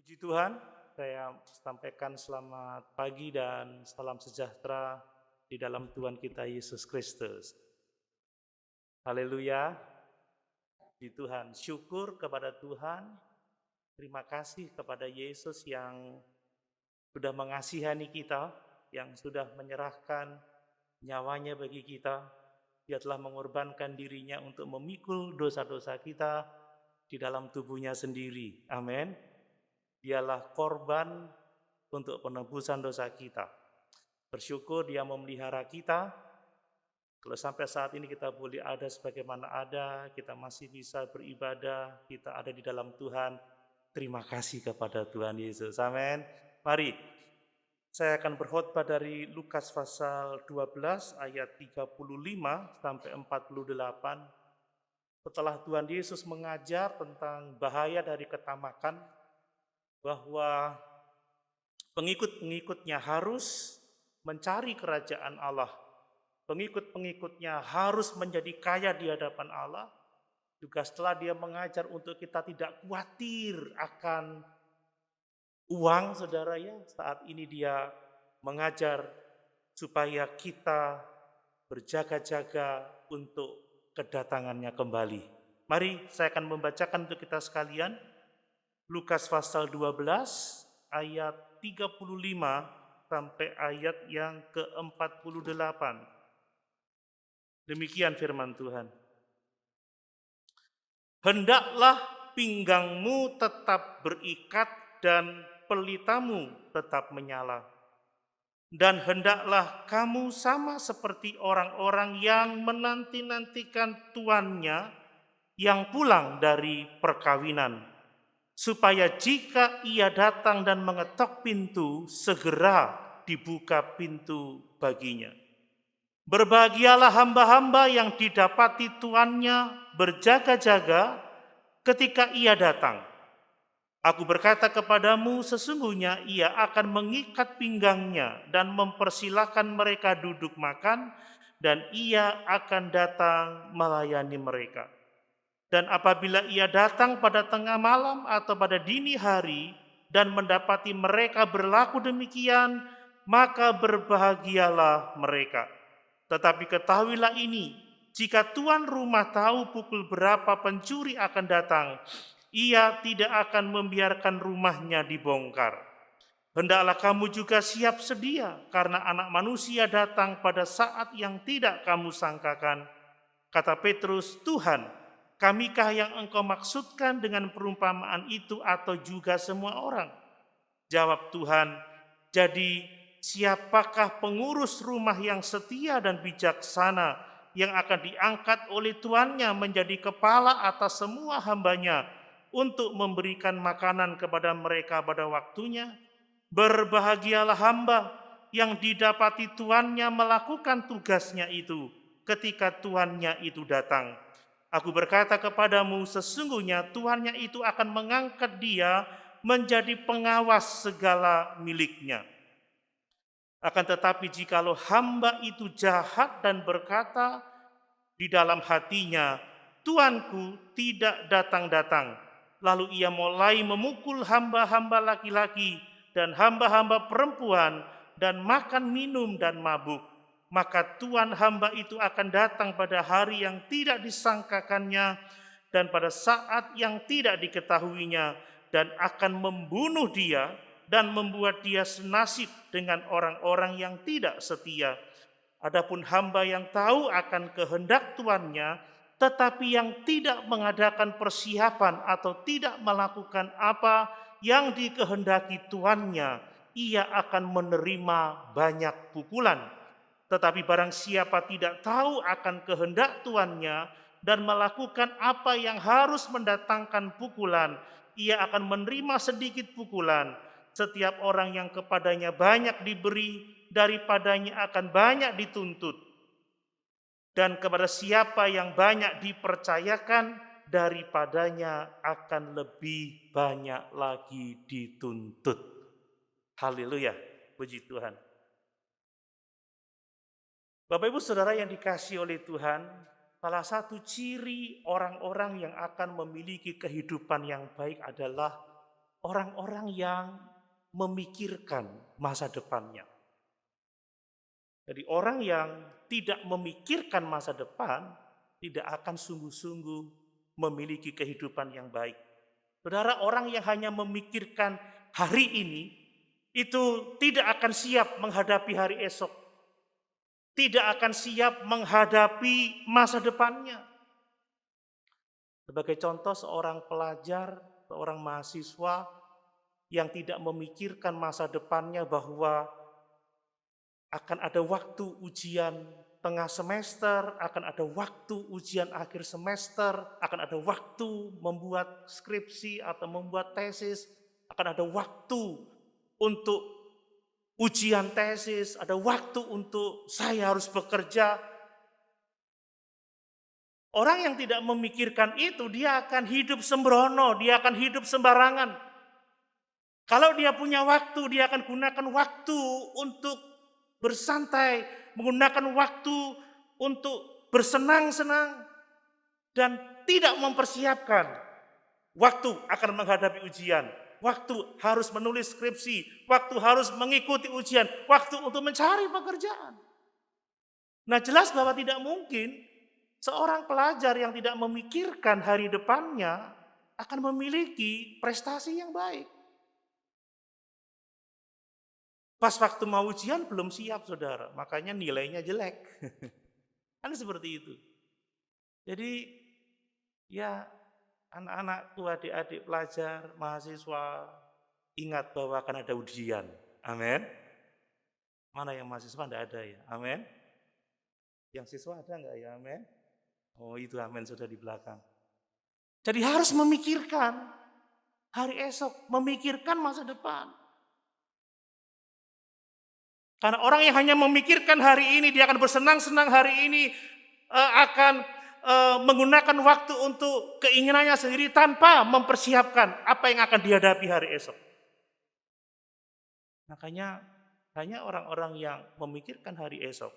Puji Tuhan, saya sampaikan selamat pagi dan salam sejahtera di dalam Tuhan kita Yesus Kristus. Haleluya, puji Tuhan. Syukur kepada Tuhan, terima kasih kepada Yesus yang sudah mengasihani kita, yang sudah menyerahkan nyawanya bagi kita. Dia telah mengorbankan dirinya untuk memikul dosa-dosa kita di dalam tubuhnya sendiri. Amin. Dialah korban untuk penebusan dosa kita. Bersyukur dia memelihara kita. Kalau sampai saat ini kita boleh ada sebagaimana ada, kita masih bisa beribadah, kita ada di dalam Tuhan. Terima kasih kepada Tuhan Yesus. Amin. Mari, saya akan berkhotbah dari Lukas pasal 12 ayat 35 sampai 48. Setelah Tuhan Yesus mengajar tentang bahaya dari ketamakan, bahwa pengikut-pengikutnya harus mencari kerajaan Allah. Pengikut-pengikutnya harus menjadi kaya di hadapan Allah. Juga setelah dia mengajar untuk kita tidak khawatir akan uang, saudara ya. Saat ini dia mengajar supaya kita berjaga-jaga untuk kedatangannya kembali. Mari saya akan membacakan untuk kita sekalian. Lukas pasal 12 ayat 35 sampai ayat yang ke-48. Demikian firman Tuhan. Hendaklah pinggangmu tetap berikat dan pelitamu tetap menyala. Dan hendaklah kamu sama seperti orang-orang yang menanti-nantikan tuannya yang pulang dari perkawinan, supaya jika ia datang dan mengetok pintu, segera dibuka pintu baginya. Berbahagialah hamba-hamba yang didapati tuannya berjaga-jaga ketika ia datang. Aku berkata kepadamu, sesungguhnya ia akan mengikat pinggangnya dan mempersilahkan mereka duduk makan, dan ia akan datang melayani mereka. Dan apabila ia datang pada tengah malam atau pada dini hari dan mendapati mereka berlaku demikian, maka berbahagialah mereka. Tetapi ketahuilah ini, jika tuan rumah tahu pukul berapa pencuri akan datang, ia tidak akan membiarkan rumahnya dibongkar. Hendaklah kamu juga siap sedia, karena Anak Manusia datang pada saat yang tidak kamu sangkakan. Kata Petrus, Tuhan, kamikah yang engkau maksudkan dengan perumpamaan itu atau juga semua orang? Jawab Tuhan, jadi siapakah pengurus rumah yang setia dan bijaksana yang akan diangkat oleh tuannya menjadi kepala atas semua hambanya untuk memberikan makanan kepada mereka pada waktunya? Berbahagialah hamba yang didapati tuannya melakukan tugasnya itu ketika tuannya itu datang. Aku berkata kepadamu, sesungguhnya tuannya itu akan mengangkat dia menjadi pengawas segala miliknya. Akan tetapi jikalau hamba itu jahat dan berkata di dalam hatinya, tuanku tidak datang-datang, lalu ia mulai memukul hamba-hamba laki-laki dan hamba-hamba perempuan dan makan minum dan mabuk, maka tuan hamba itu akan datang pada hari yang tidak disangkakannya dan pada saat yang tidak diketahuinya, dan akan membunuh dia dan membuat dia senasib dengan orang-orang yang tidak setia. Adapun hamba yang tahu akan kehendak tuannya, tetapi yang tidak mengadakan persiapan atau tidak melakukan apa yang dikehendaki tuannya, ia akan menerima banyak pukulan. Tetapi barang siapa tidak tahu akan kehendak tuannya dan melakukan apa yang harus mendatangkan pukulan, ia akan menerima sedikit pukulan. Setiap orang yang kepadanya banyak diberi, daripadanya akan banyak dituntut. Dan kepada siapa yang banyak dipercayakan, daripadanya akan lebih banyak lagi dituntut. Haleluya, puji Tuhan. Bapak Ibu Saudara yang dikasihi oleh Tuhan, salah satu ciri orang-orang yang akan memiliki kehidupan yang baik adalah orang-orang yang memikirkan masa depannya. Jadi orang yang tidak memikirkan masa depan tidak akan sungguh-sungguh memiliki kehidupan yang baik. Saudara, orang yang hanya memikirkan hari ini itu tidak akan siap menghadapi hari esok. Tidak akan siap menghadapi masa depannya. Sebagai contoh, seorang pelajar, seorang mahasiswa yang tidak memikirkan masa depannya bahwa akan ada waktu ujian tengah semester, akan ada waktu ujian akhir semester, akan ada waktu membuat skripsi atau membuat tesis, akan ada waktu untuk ujian tesis, ada waktu untuk saya harus bekerja. Orang yang tidak memikirkan itu, dia akan hidup sembrono, dia akan hidup sembarangan. Kalau dia punya waktu, dia akan gunakan waktu untuk bersantai, menggunakan waktu untuk bersenang-senang, dan tidak mempersiapkan waktu akan menghadapi ujian. Waktu harus menulis skripsi, waktu harus mengikuti ujian, waktu untuk mencari pekerjaan. Nah, jelas bahwa tidak mungkin seorang pelajar yang tidak memikirkan hari depannya akan memiliki prestasi yang baik. Pas waktu mau ujian belum siap, saudara, makanya nilainya jelek. Kan seperti itu. Jadi ya, anak-anakku, adik-adik pelajar, mahasiswa, ingat bahwa akan ada ujian. Amin. Mana yang mahasiswa? Tidak ada ya? Amin. Yang siswa ada enggak ya? Amin. Oh, itu amin sudah di belakang. Jadi harus memikirkan hari esok, memikirkan masa depan. Karena orang yang hanya memikirkan hari ini, dia akan bersenang-senang hari ini, akan menggunakan waktu untuk keinginannya sendiri tanpa mempersiapkan apa yang akan dihadapi hari esok. Makanya hanya orang-orang yang memikirkan hari esok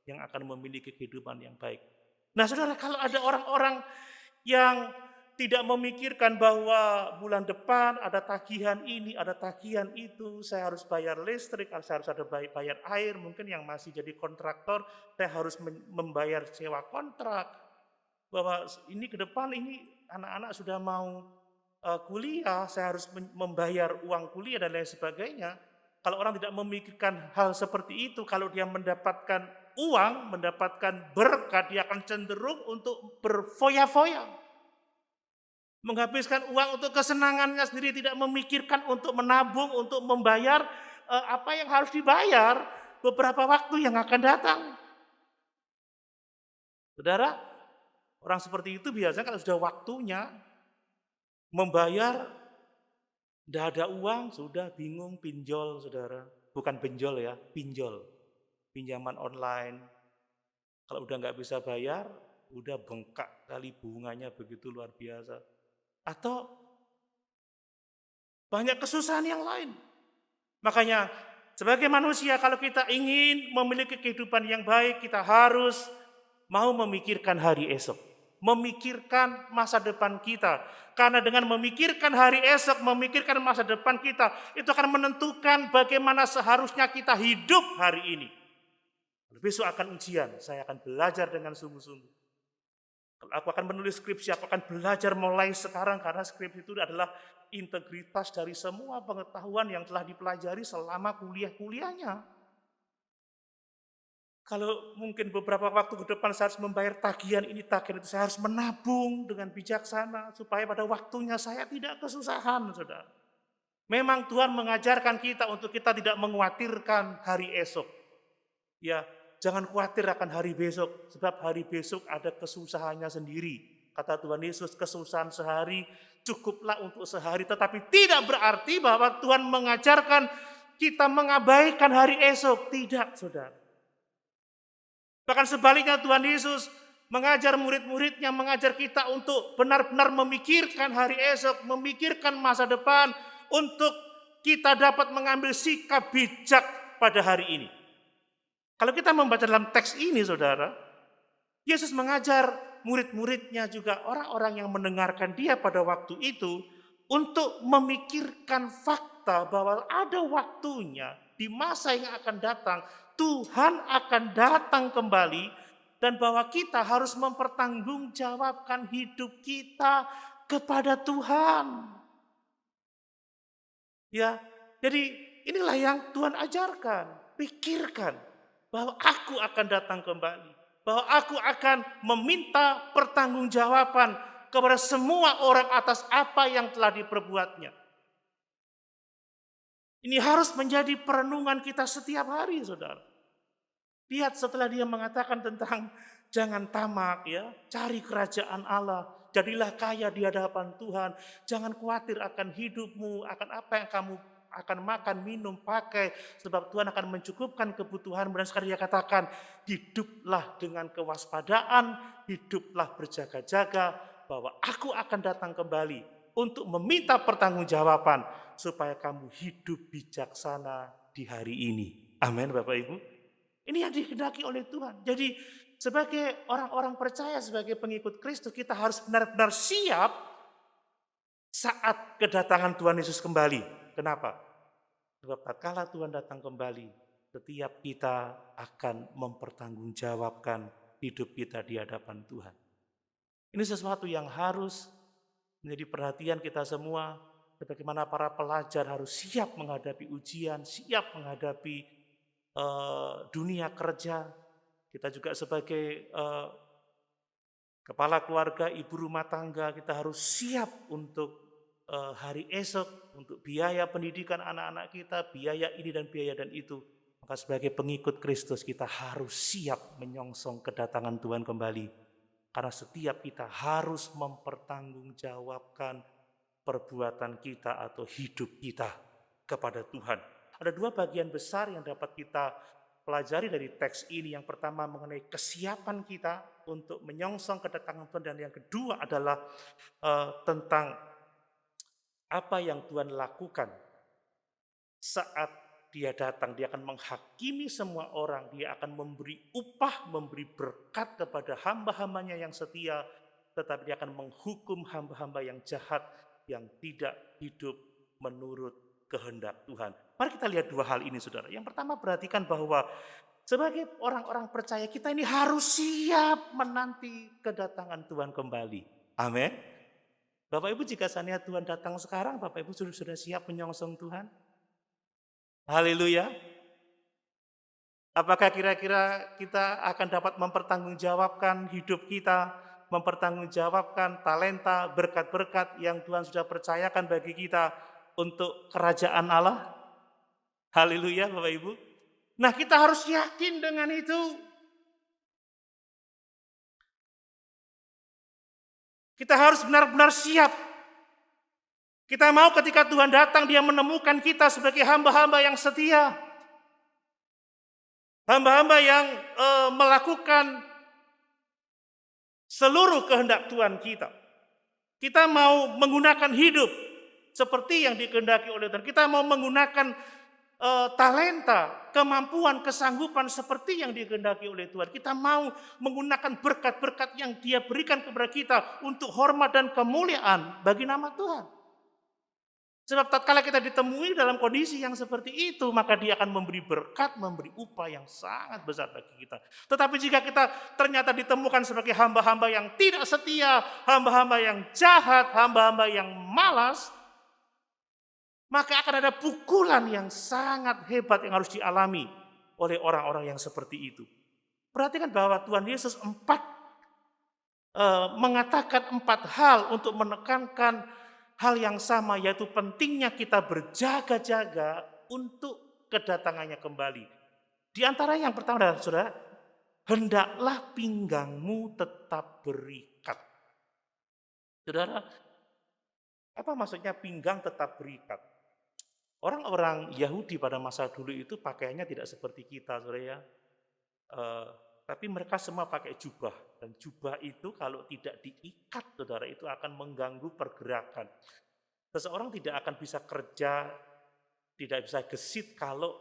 yang akan memiliki kehidupan yang baik. Nah, saudara, kalau ada orang-orang yang tidak memikirkan bahwa bulan depan ada tagihan ini, ada tagihan itu, saya harus bayar listrik, saya harus ada bayar air, mungkin yang masih jadi kontraktor, saya harus membayar sewa kontrak, bahwa ini ke depan ini anak-anak sudah mau kuliah, saya harus membayar uang kuliah dan lain sebagainya. Kalau orang tidak memikirkan hal seperti itu, kalau dia mendapatkan uang, mendapatkan berkat, dia akan cenderung untuk berfoya-foya. Menghabiskan uang untuk kesenangannya sendiri, tidak memikirkan untuk menabung, untuk membayar apa yang harus dibayar beberapa waktu yang akan datang. Saudara, orang seperti itu biasanya kalau sudah waktunya membayar, tidak ada uang, sudah bingung, pinjol, saudara. Bukan benjol ya, pinjol. Pinjaman online. Kalau udah nggak bisa bayar, udah bengkak kali bunganya begitu luar biasa. Atau banyak kesusahan yang lain. Makanya sebagai manusia, kalau kita ingin memiliki kehidupan yang baik, kita harus mau memikirkan hari esok. Memikirkan masa depan kita. Karena dengan memikirkan hari esok, memikirkan masa depan kita, itu akan menentukan bagaimana seharusnya kita hidup hari ini. Besok akan ujian, saya akan belajar dengan sungguh-sungguh. Kalau aku akan menulis skripsi, aku akan belajar mulai sekarang, karena skripsi itu adalah integritas dari semua pengetahuan yang telah dipelajari selama kuliahnya. Kalau mungkin beberapa waktu ke depan saya harus membayar tagihan ini, tagihan itu, saya harus menabung dengan bijaksana supaya pada waktunya saya tidak kesusahan, saudara. Memang Tuhan mengajarkan kita untuk kita tidak mengkhawatirkan hari esok. Ya, jangan khawatir akan hari besok, sebab hari besok ada kesusahannya sendiri. Kata Tuhan Yesus, kesusahan sehari cukuplah untuk sehari, tetapi tidak berarti bahwa Tuhan mengajarkan kita mengabaikan hari esok. Tidak, saudara. Bahkan sebaliknya, Tuhan Yesus mengajar murid-muridnya, mengajar kita untuk benar-benar memikirkan hari esok, memikirkan masa depan, untuk kita dapat mengambil sikap bijak pada hari ini. Kalau kita membaca dalam teks ini, saudara, Yesus mengajar murid-muridnya juga, orang-orang yang mendengarkan dia pada waktu itu, untuk memikirkan fakta bahwa ada waktunya di masa yang akan datang Tuhan akan datang kembali dan bahwa kita harus mempertanggungjawabkan hidup kita kepada Tuhan. Ya, jadi inilah yang Tuhan ajarkan. Pikirkan bahwa aku akan datang kembali. Bahwa aku akan meminta pertanggungjawaban kepada semua orang atas apa yang telah diperbuatnya. Ini harus menjadi perenungan kita setiap hari, saudara. Lihat setelah dia mengatakan tentang jangan tamak ya, cari kerajaan Allah. Jadilah kaya di hadapan Tuhan. Jangan khawatir akan hidupmu, akan apa yang kamu akan makan, minum, pakai. Sebab Tuhan akan mencukupkan kebutuhan. Dan sekarang dia katakan, hiduplah dengan kewaspadaan, hiduplah berjaga-jaga, bahwa aku akan datang kembali untuk meminta pertanggungjawaban supaya kamu hidup bijaksana di hari ini. Amin, Bapak Ibu. Ini yang dikehendaki oleh Tuhan. Jadi sebagai orang-orang percaya, sebagai pengikut Kristus, kita harus benar-benar siap saat kedatangan Tuhan Yesus kembali. Kenapa? Sebab tatkala Tuhan datang kembali, setiap kita akan mempertanggungjawabkan hidup kita di hadapan Tuhan. Ini sesuatu yang harus menjadi perhatian kita semua, sebagaimana para pelajar harus siap menghadapi ujian, siap menghadapi dunia kerja. Kita juga sebagai kepala keluarga, ibu rumah tangga, kita harus siap untuk hari esok, untuk biaya pendidikan anak-anak kita, biaya ini dan biaya dan itu. Maka sebagai pengikut Kristus kita harus siap menyongsong kedatangan Tuhan kembali. Karena setiap kita harus mempertanggungjawabkan perbuatan kita atau hidup kita kepada Tuhan. Ada dua bagian besar yang dapat kita pelajari dari teks ini. Yang pertama mengenai kesiapan kita untuk menyongsong kedatangan Tuhan, dan yang kedua adalah tentang apa yang Tuhan lakukan saat dia datang. Dia akan menghakimi semua orang, dia akan memberi upah, memberi berkat kepada hamba-hambanya yang setia, tetapi dia akan menghukum hamba-hamba yang jahat, yang tidak hidup menurut kehendak Tuhan. Mari kita lihat dua hal ini, saudara. Yang pertama, perhatikan bahwa sebagai orang-orang percaya, kita ini harus siap menanti kedatangan Tuhan kembali. Amin. Bapak Ibu, jika seandainya Tuhan datang sekarang, Bapak Ibu sudah siap menyongsong Tuhan? Haleluya. Apakah kira-kira kita akan dapat mempertanggungjawabkan hidup kita, mempertanggungjawabkan talenta, berkat-berkat yang Tuhan sudah percayakan bagi kita untuk kerajaan Allah? Haleluya, Bapak Ibu. Nah, kita harus yakin dengan itu. Kita harus benar-benar siap. Kita mau ketika Tuhan datang, dia menemukan kita sebagai hamba-hamba yang setia. Hamba-hamba yang melakukan seluruh kehendak Tuhan kita. Kita mau menggunakan hidup seperti yang dikehendaki oleh Tuhan. Kita mau menggunakan talenta, kemampuan, kesanggupan seperti yang dikehendaki oleh Tuhan. Kita mau menggunakan berkat-berkat yang dia berikan kepada kita untuk hormat dan kemuliaan bagi nama Tuhan. Sebab tatkala kita ditemui dalam kondisi yang seperti itu, maka dia akan memberi berkat, memberi upah yang sangat besar bagi kita. Tetapi jika kita ternyata ditemukan sebagai hamba-hamba yang tidak setia, hamba-hamba yang jahat, hamba-hamba yang malas, maka akan ada pukulan yang sangat hebat yang harus dialami oleh orang-orang yang seperti itu. Perhatikan bahwa Tuhan Yesus mengatakan 4 hal untuk menekankan hal yang sama, yaitu pentingnya kita berjaga-jaga untuk kedatangannya kembali. Di antara yang pertama adalah, saudara, hendaklah pinggangmu tetap berikat. Saudara, apa maksudnya pinggang tetap berikat? Orang-orang Yahudi pada masa dulu itu pakaiannya tidak seperti kita, saudara ya. Tapi mereka semua pakai jubah, dan jubah itu kalau tidak diikat, saudara, itu akan mengganggu pergerakan. Seseorang tidak akan bisa kerja, tidak bisa gesit kalau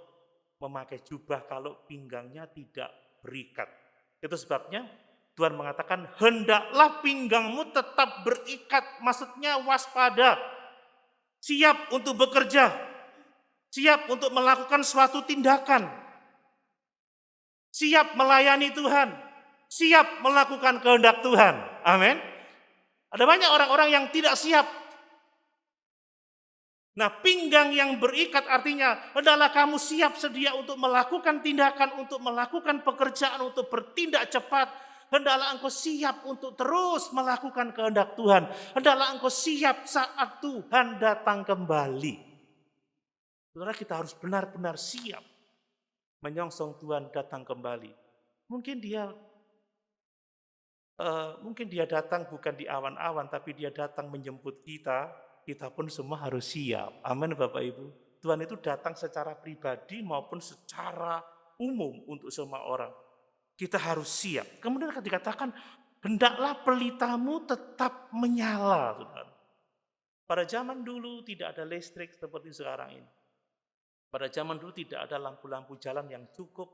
memakai jubah, kalau pinggangnya tidak berikat. Itu sebabnya Tuhan mengatakan, hendaklah pinggangmu tetap berikat, maksudnya waspada. siap untuk bekerja, siap untuk melakukan suatu tindakan, siap melayani Tuhan, siap melakukan kehendak Tuhan. Amin. Ada banyak orang-orang yang tidak siap. Nah, pinggang yang berikat artinya adalah kamu siap sedia untuk melakukan tindakan, untuk melakukan pekerjaan, untuk bertindak cepat. Hendaklah engkau siap untuk terus melakukan kehendak Tuhan. Hendaklah engkau siap saat Tuhan datang kembali. Saudara, kita harus benar-benar siap menyongsong Tuhan datang kembali. Mungkin dia datang bukan di awan-awan, tapi dia datang menjemput kita. Kita pun semua harus siap. Amin Bapak Ibu. Tuhan itu datang secara pribadi maupun secara umum untuk semua orang. Kita harus siap. Kemudian dikatakan, hendaklah pelitamu tetap menyala. Saudara. Pada zaman dulu tidak ada listrik seperti sekarang ini. Pada zaman dulu tidak ada lampu-lampu jalan yang cukup.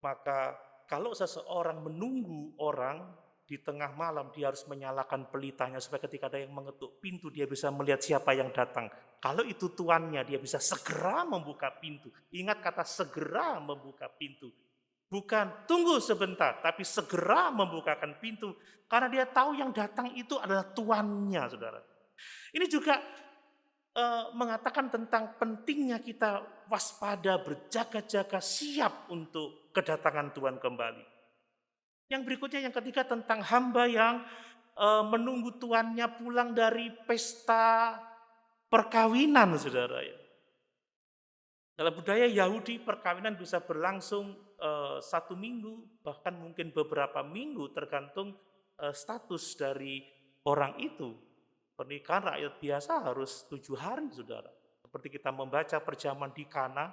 Maka kalau seseorang menunggu orang, di tengah malam dia harus menyalakan pelitanya supaya ketika ada yang mengetuk pintu dia bisa melihat siapa yang datang. Kalau itu tuannya dia bisa segera membuka pintu. Ingat kata segera membuka pintu. Bukan tunggu sebentar tapi segera membukakan pintu. Karena dia tahu yang datang itu adalah tuannya, saudara. Ini juga mengatakan tentang pentingnya kita waspada, berjaga-jaga, siap untuk kedatangan Tuhan kembali. Yang berikutnya yang ketiga tentang hamba yang menunggu tuannya pulang dari pesta perkawinan, saudara. Dalam budaya Yahudi perkawinan bisa berlangsung 1 minggu, bahkan mungkin beberapa minggu tergantung status dari orang itu. Pernikahan rakyat biasa harus 7 hari, saudara. Seperti kita membaca perjamuan di Kana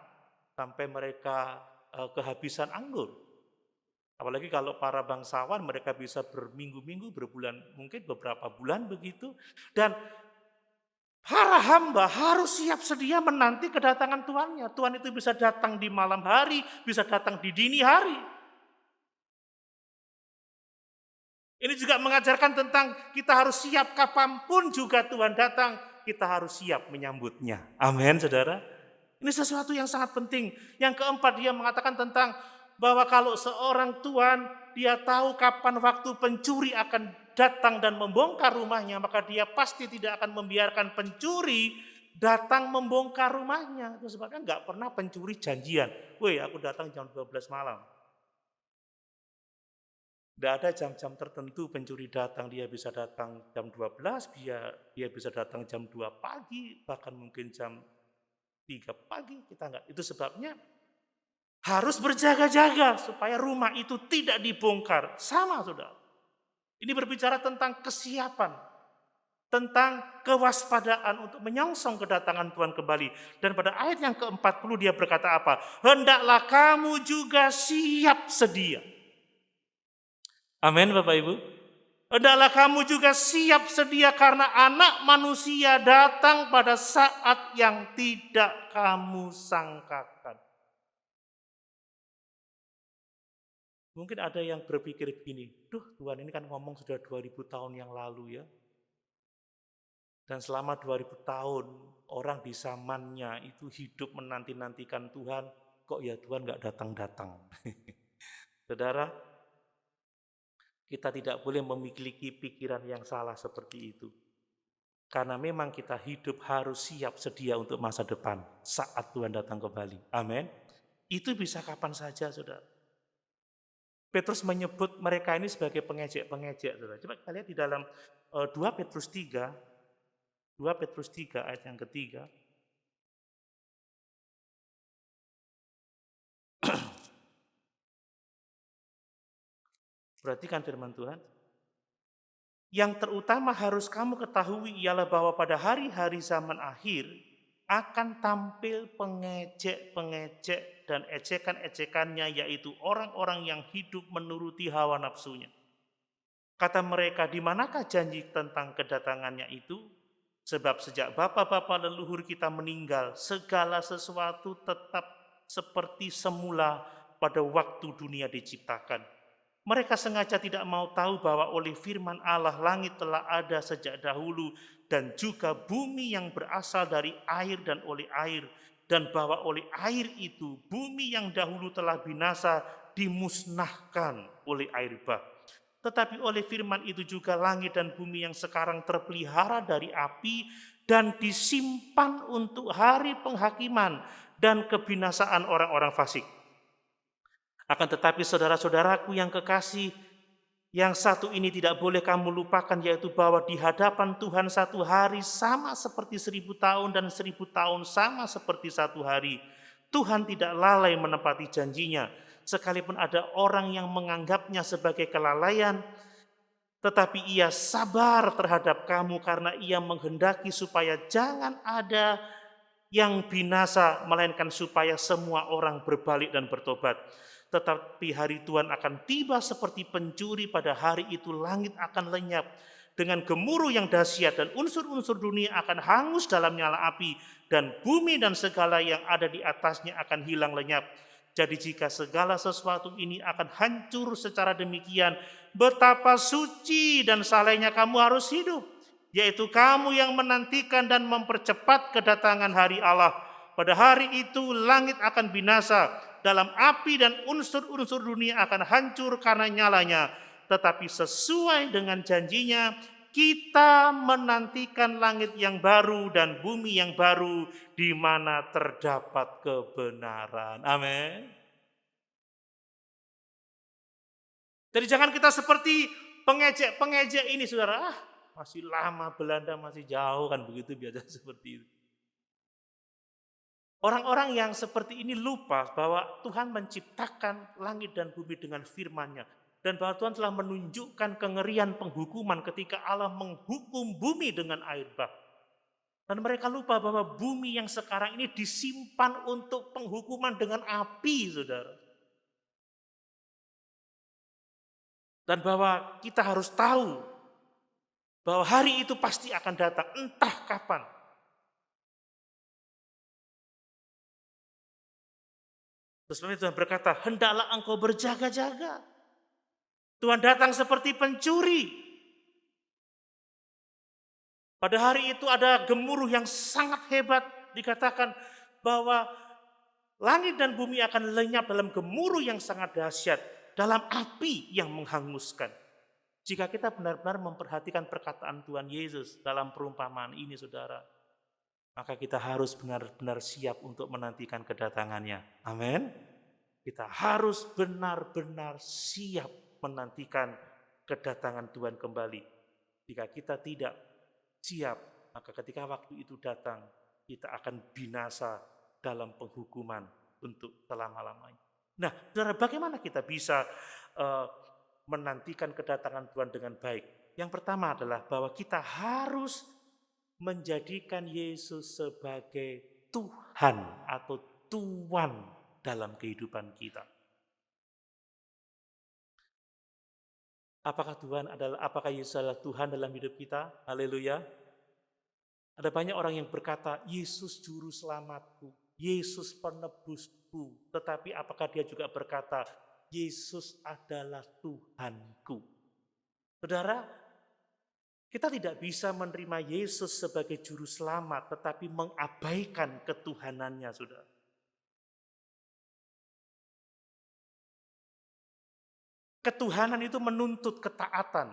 sampai mereka kehabisan anggur. Apalagi kalau para bangsawan mereka bisa berminggu-minggu, berbulan, mungkin beberapa bulan begitu. Dan para hamba harus siap sedia menanti kedatangan Tuannya. Tuhan itu bisa datang di malam hari, bisa datang di dini hari. Ini juga mengajarkan tentang kita harus siap kapanpun juga Tuhan datang, kita harus siap menyambutnya. Amin, saudara. Ini sesuatu yang sangat penting. Yang keempat dia mengatakan tentang bahwa kalau seorang tuan dia tahu kapan waktu pencuri akan datang dan membongkar rumahnya, maka dia pasti tidak akan membiarkan pencuri datang membongkar rumahnya. Itu sebabnya nggak pernah pencuri janjian. Woi, aku datang jam 12 malam. Tidak ada jam-jam tertentu pencuri datang, dia bisa datang jam 12, dia bisa datang jam 2 pagi, bahkan mungkin jam 3 pagi, kita enggak. Itu sebabnya harus berjaga-jaga supaya rumah itu tidak dibongkar. Sama, saudara. Ini berbicara tentang kesiapan, tentang kewaspadaan untuk menyongsong kedatangan Tuhan kembali. Dan pada ayat yang ke-40 dia berkata apa? Hendaklah kamu juga siap sedia. Amin Bapak Ibu. Hendaklah kamu juga siap sedia karena anak manusia datang pada saat yang tidak kamu sangkakan. Mungkin ada yang berpikir begini, Tuhan ini kan ngomong sudah 2000 tahun yang lalu ya. Dan selama 2000 tahun orang di zamannya itu hidup menanti-nantikan Tuhan, kok ya Tuhan nggak datang-datang. Saudara, kita tidak boleh memiliki pikiran yang salah seperti itu. Karena memang kita hidup harus siap sedia untuk masa depan saat Tuhan datang kembali. Amin. Itu bisa kapan saja, saudara. Petrus menyebut mereka ini sebagai pengejek-pengejek. Coba kita lihat di dalam 2 Petrus 3 ayat yang ketiga. Perhatikan firman Tuhan. Yang terutama harus kamu ketahui ialah bahwa pada hari-hari zaman akhir akan tampil pengejek-pengejek dan ejekan-ejekannya, yaitu orang-orang yang hidup menuruti hawa nafsunya. Kata mereka, di manakah janji tentang kedatangannya itu? Sebab sejak bapa-bapa leluhur kita meninggal, segala sesuatu tetap seperti semula pada waktu dunia diciptakan. Mereka sengaja tidak mau tahu bahwa oleh firman Allah langit telah ada sejak dahulu dan juga bumi yang berasal dari air dan oleh air, dan bahwa oleh air itu bumi yang dahulu telah binasa dimusnahkan oleh air bah. Tetapi oleh firman itu juga langit dan bumi yang sekarang terpelihara dari api dan disimpan untuk hari penghakiman dan kebinasaan orang-orang fasik. Akan tetapi saudara-saudaraku yang kekasih, yang satu ini tidak boleh kamu lupakan, yaitu bahwa di hadapan Tuhan satu hari sama seperti 1000 tahun dan 1000 tahun sama seperti satu hari. Tuhan tidak lalai menepati janjinya, sekalipun ada orang yang menganggapnya sebagai kelalaian, tetapi ia sabar terhadap kamu karena ia menghendaki supaya jangan ada yang binasa, melainkan supaya semua orang berbalik dan bertobat. Tetapi hari Tuhan akan tiba seperti pencuri. Pada hari itu langit akan lenyap dengan gemuruh yang dahsyat dan unsur-unsur dunia akan hangus dalam nyala api dan bumi dan segala yang ada di atasnya akan hilang lenyap. Jadi jika segala sesuatu ini akan hancur secara demikian, betapa suci dan salehnya kamu harus hidup, yaitu kamu yang menantikan dan mempercepat kedatangan hari Allah. Pada hari itu langit akan binasa dalam api dan unsur-unsur dunia akan hancur karena nyalanya. Tetapi sesuai dengan janjinya, kita menantikan langit yang baru dan bumi yang baru di mana terdapat kebenaran. Amin. Jadi jangan kita seperti pengejek-pengejek ini, saudara. Masih lama Belanda, masih jauh, kan begitu biasa seperti itu. Orang-orang yang seperti ini lupa bahwa Tuhan menciptakan langit dan bumi dengan firman-Nya. Dan bahwa Tuhan telah menunjukkan kengerian penghukuman ketika Allah menghukum bumi dengan air bah. Dan mereka lupa bahwa bumi yang sekarang ini disimpan untuk penghukuman dengan api, saudara. Dan bahwa kita harus tahu bahwa hari itu pasti akan datang, entah kapan. Terus Tuhan berkata, hendaklah engkau berjaga-jaga. Tuhan datang seperti pencuri. Pada hari itu ada gemuruh yang sangat hebat. Dikatakan bahwa langit dan bumi akan lenyap dalam gemuruh yang sangat dahsyat, dalam api yang menghanguskan. Jika kita benar-benar memperhatikan perkataan Tuhan Yesus dalam perumpamaan ini, saudara, maka kita harus benar-benar siap untuk menantikan kedatangannya. Amin. Kita harus benar-benar siap menantikan kedatangan Tuhan kembali. Jika kita tidak siap, maka ketika waktu itu datang, kita akan binasa dalam penghukuman untuk selama-lamanya. Nah, saudara, bagaimana kita bisa menantikan kedatangan Tuhan dengan baik? Yang pertama adalah bahwa kita harus menjadikan Yesus sebagai Tuhan atau Tuan dalam kehidupan kita. Apakah Yesus adalah Tuhan dalam hidup kita? Haleluya. Ada banyak orang yang berkata, Yesus juru selamatku, Yesus penebusku. Tetapi apakah dia juga berkata, Yesus adalah Tuhanku? Saudara, kita tidak bisa menerima Yesus sebagai juru selamat, tetapi mengabaikan ketuhanannya, saudara. Ketuhanan itu menuntut ketaatan.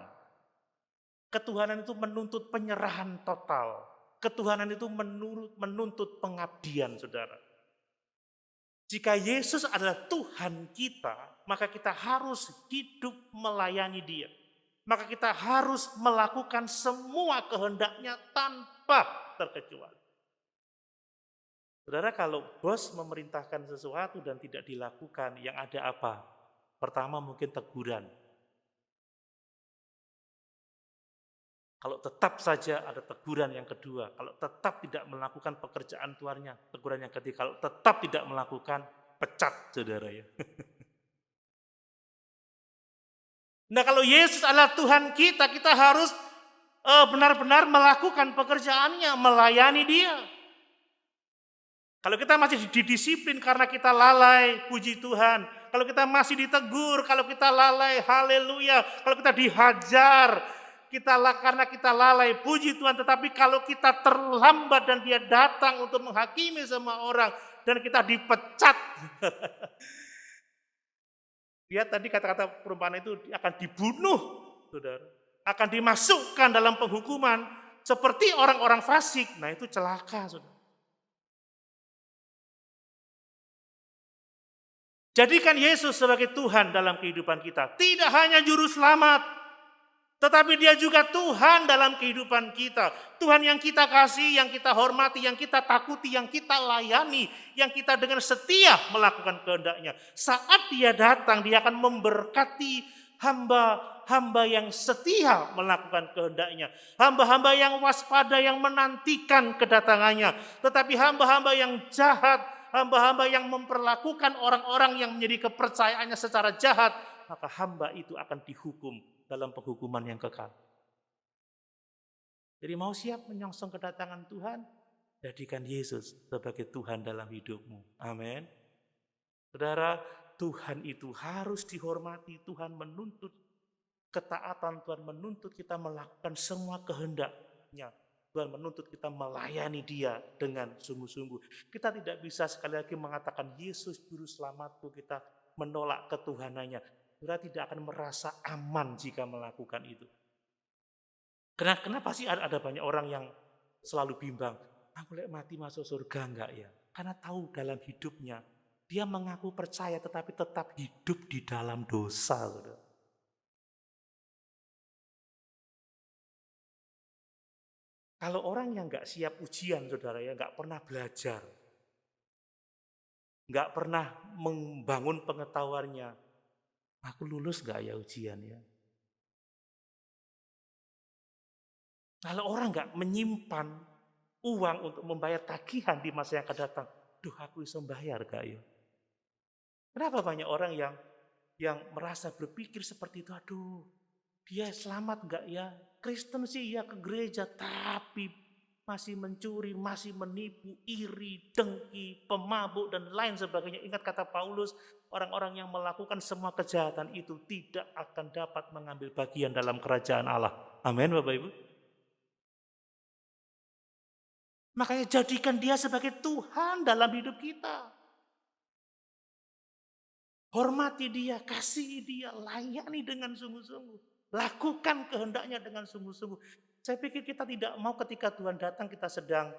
Ketuhanan itu menuntut penyerahan total. Ketuhanan itu menuntut pengabdian, saudara. Jika Yesus adalah Tuhan kita, maka kita harus hidup melayani Dia. Maka kita harus melakukan semua kehendak-Nya tanpa terkecuali. Saudara, kalau bos memerintahkan sesuatu dan tidak dilakukan, yang ada apa? Pertama mungkin teguran. Kalau tetap saja ada teguran yang kedua. Kalau tetap tidak melakukan pekerjaan tuannya, teguran yang ketiga. Kalau tetap tidak melakukan, pecat, saudara ya. Nah, kalau Yesus adalah Tuhan kita, kita harus benar-benar melakukan pekerjaannya, melayani Dia. Kalau kita masih didisiplin karena kita lalai, puji Tuhan, kalau kita masih ditegur, kalau kita lalai, haleluya. Kalau kita dihajar, karena kita lalai, puji Tuhan. Tetapi kalau kita terlambat dan dia datang untuk menghakimi semua orang, dan kita dipecat. Lihat tadi kata-kata perumpamaan itu akan dibunuh, saudara. Akan dimasukkan dalam penghukuman seperti orang-orang fasik. Nah itu celaka, saudara. Jadikan Yesus sebagai Tuhan dalam kehidupan kita. Tidak hanya juru selamat, tetapi dia juga Tuhan dalam kehidupan kita. Tuhan yang kita kasih, yang kita hormati, yang kita takuti, yang kita layani, yang kita dengan setia melakukan kehendak-Nya. Saat dia datang, dia akan memberkati hamba-hamba yang setia melakukan kehendak-Nya. Hamba-hamba yang waspada, yang menantikan kedatangannya. Tetapi hamba-hamba yang jahat, hamba-hamba yang memperlakukan orang-orang yang menjadi kepercayaannya secara jahat, maka hamba itu akan dihukum dalam penghukuman yang kekal. Jadi mau siap menyongsong kedatangan Tuhan? Jadikan Yesus sebagai Tuhan dalam hidupmu. Amin. Saudara, Tuhan itu harus dihormati. Tuhan menuntut ketaatan, Tuhan menuntut kita melakukan semua kehendak-Nya. Tuhan menuntut kita melayani dia dengan sungguh-sungguh. Kita tidak bisa sekali lagi mengatakan Yesus juru selamatku, kita menolak ketuhanannya. Kita tidak akan merasa aman jika melakukan itu. Kenapa sih ada banyak orang yang selalu bimbang, aku mati masuk surga enggak ya? Karena tahu dalam hidupnya, dia mengaku percaya tetapi tetap hidup di dalam dosa. Saudara. Kalau orang yang nggak siap ujian, saudara ya, nggak pernah belajar, nggak pernah membangun pengetahuannya, aku lulus nggak ya ujian ya? Kalau orang nggak menyimpan uang untuk membayar tagihan di masa yang akan datang, duh aku bisa membayar gak ya? Kenapa banyak orang yang merasa berpikir seperti itu, aduh dia selamat gak ya? Kristen sih ya ke gereja, tapi masih mencuri, masih menipu, iri, dengki, pemabuk, dan lain sebagainya. Ingat kata Paulus, orang-orang yang melakukan semua kejahatan itu tidak akan dapat mengambil bagian dalam kerajaan Allah. Amin, Bapak Ibu. Makanya jadikan dia sebagai Tuhan dalam hidup kita. Hormati dia, kasihi dia, layani dengan sungguh-sungguh. Lakukan kehendak-Nya dengan sungguh-sungguh. Saya pikir kita tidak mau ketika Tuhan datang kita sedang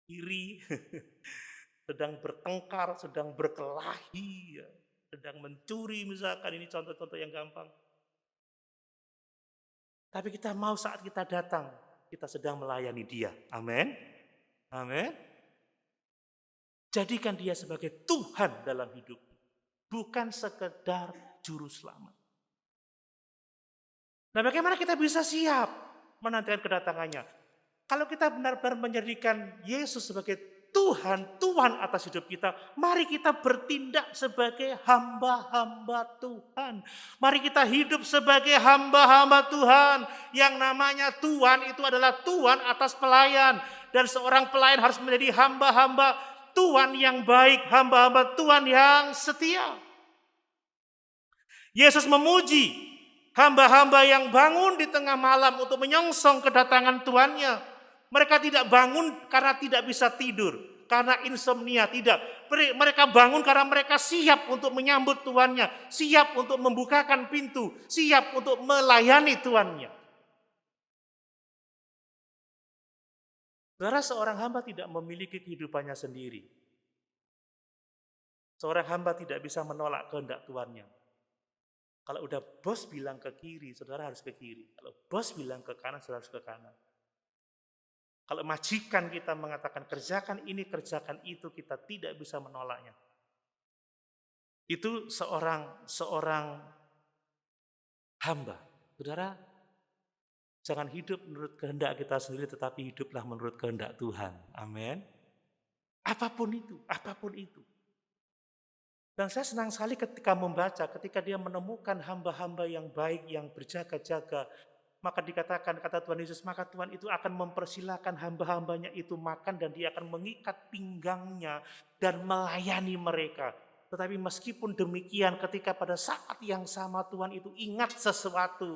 iri, sedang bertengkar, sedang berkelahi, ya, sedang mencuri misalkan, ini contoh-contoh yang gampang. Tapi kita mau saat kita datang, kita sedang melayani dia. Amin. Amin. Jadikan dia sebagai Tuhan dalam hidup, bukan sekedar juru selamat. Nah, bagaimana kita bisa siap menantikan kedatangannya? Kalau kita benar-benar menjadikan Yesus sebagai Tuhan atas hidup kita, mari kita bertindak sebagai hamba-hamba Tuhan. Mari kita hidup sebagai hamba-hamba Tuhan. Yang namanya Tuhan itu adalah Tuhan atas pelayan. Dan seorang pelayan harus menjadi hamba-hamba Tuhan yang baik, hamba-hamba Tuhan yang setia. Yesus memuji hamba-hamba yang bangun di tengah malam untuk menyongsong kedatangan Tuhannya. Mereka tidak bangun karena tidak bisa tidur, karena insomnia, tidak. Mereka bangun karena mereka siap untuk menyambut Tuhannya, siap untuk membukakan pintu, siap untuk melayani Tuhannya. Saudara, seorang hamba tidak memiliki kehidupannya sendiri. Seorang hamba tidak bisa menolak kehendak Tuhannya. Kalau udah bos bilang ke kiri, saudara harus ke kiri. Kalau bos bilang ke kanan, saudara harus ke kanan. Kalau majikan kita mengatakan kerjakan ini, kerjakan itu, kita tidak bisa menolaknya. Itu seorang hamba. Saudara, jangan hidup menurut kehendak kita sendiri, tetapi hiduplah menurut kehendak Tuhan. Amin. Apapun itu. Dan saya senang sekali ketika membaca, ketika dia menemukan hamba-hamba yang baik, yang berjaga-jaga, Maka dikatakan, kata Tuhan Yesus, maka Tuhan itu akan mempersilahkan hamba-hambanya itu makan dan dia akan mengikat pinggangnya dan melayani mereka. Tetapi meskipun demikian ketika pada saat yang sama Tuhan itu ingat sesuatu